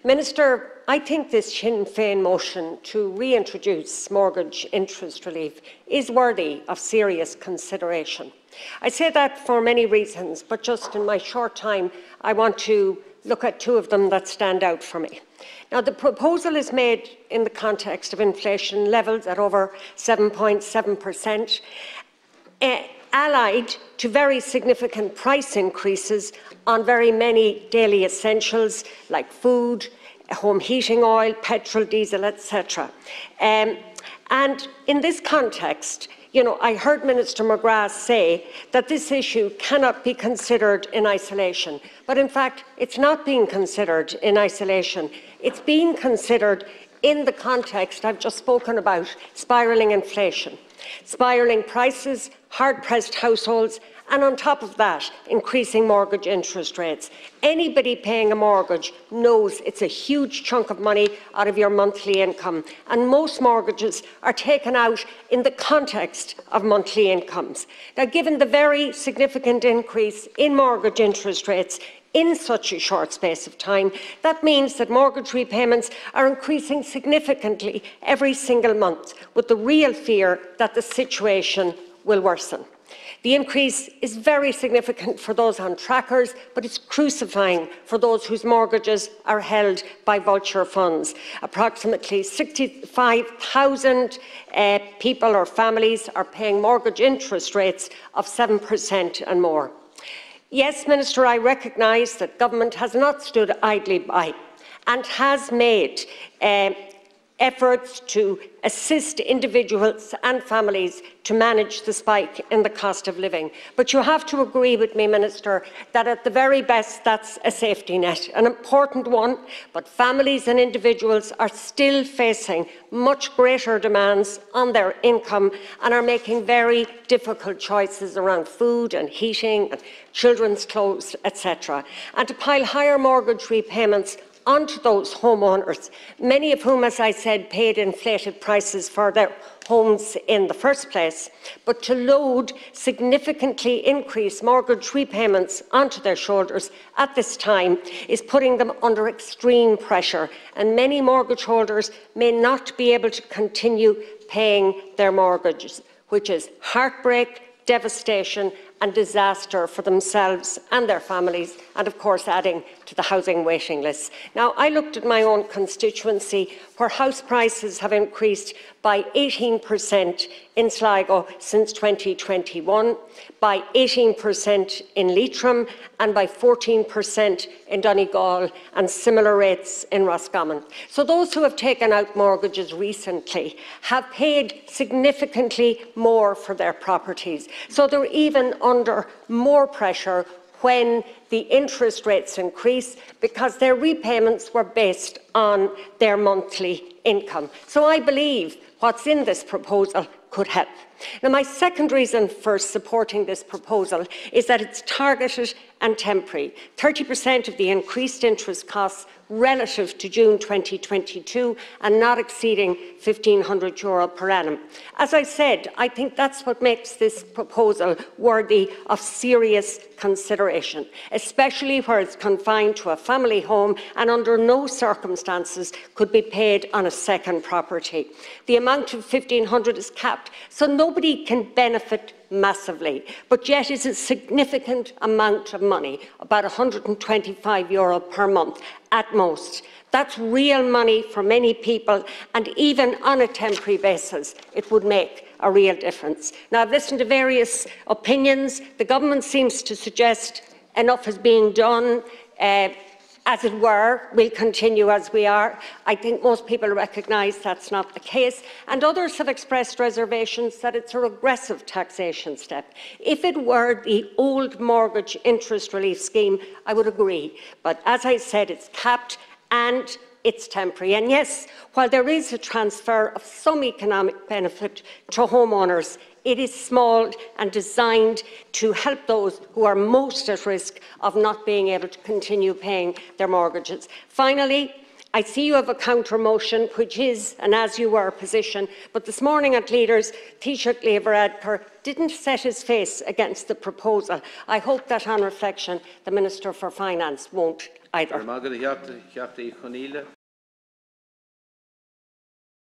Minister, I think this Sinn Féin motion to reintroduce mortgage interest relief is worthy of serious consideration. I say that for many reasons, but just in my short time, I want to look at two of them that stand out for me. Now, the proposal is made in the context of inflation levels at over 7.7%, allied to very significant price increases on very many daily essentials like food, home heating oil, petrol, diesel, etc. And in this context, I heard Minister McGrath say that this issue cannot be considered in isolation. But in fact, it's not being considered in isolation. It's being considered in the context I've just spoken about: spiralling inflation, spiralling prices, hard-pressed households, and on top of that, increasing mortgage interest rates. Anybody paying a mortgage knows it's a huge chunk of money out of your monthly income, and most mortgages are taken out in the context of monthly incomes. Now, given the very significant increase in mortgage interest rates in such a short space of time, that means that mortgage repayments are increasing significantly every single month, with the real fear that the situation will worsen. The increase is very significant for those on trackers, but it's crucifying for those whose mortgages are held by vulture funds. Approximately 65,000 people or families are paying mortgage interest rates of 7% and more. Yes, Minister, I recognise that government has not stood idly by and has made efforts to assist individuals and families to manage the spike in the cost of living. But you have to agree with me, Minister, that at the very best that's a safety net, an important one, but families and individuals are still facing much greater demands on their income and are making very difficult choices around food and heating and children's clothes, etc. And to pile higher mortgage repayments onto those homeowners, many of whom, as I said, paid inflated prices for their homes in the first place, but to load significantly increased mortgage repayments onto their shoulders at this time is putting them under extreme pressure, and many mortgage holders may not be able to continue paying their mortgages, which is heartbreak, devastation and disaster for themselves and their families, and of course adding to the housing waiting lists. Now, I looked at my own constituency, where house prices have increased by 18% in Sligo since 2021, by 18% in Leitrim and by 14% in Donegal, and similar rates in Roscommon. So those who have taken out mortgages recently have paid significantly more for their properties. So they're even under more pressure when the interest rates increase, because their repayments were based on their monthly income. So I believe what's in this proposal could help. Now, my second reason for supporting this proposal is that it's targeted and temporary. 30% of the increased interest costs relative to June 2022 and not exceeding €1,500 per annum. As I said, I think that's what makes this proposal worthy of serious consideration, especially where it's confined to a family home and under no circumstances could be paid on a second property. The amount of €1,500 is capped, so nobody can benefit massively, but yet it's a significant amount of money, about €125 per month at most. That's real money for many people, and even on a temporary basis, it would make a real difference. Now, I've listened to various opinions. The government seems to suggest enough is being done. As it were, we'll continue as we are. I think most people recognise that's not the case, and others have expressed reservations that it's a regressive taxation step. If it were the old mortgage interest relief scheme, I would agree. But as I said, it's capped and it's temporary. And yes, while there is a transfer of some economic benefit to homeowners, it is small and designed to help those who are most at risk of not being able to continue paying their mortgages. Finally, I see you have a counter motion, which is an as you were position, but this morning at Leaders, Taoiseach Varadkar didn't set his face against the proposal. I hope that on reflection, the Minister for Finance won't either.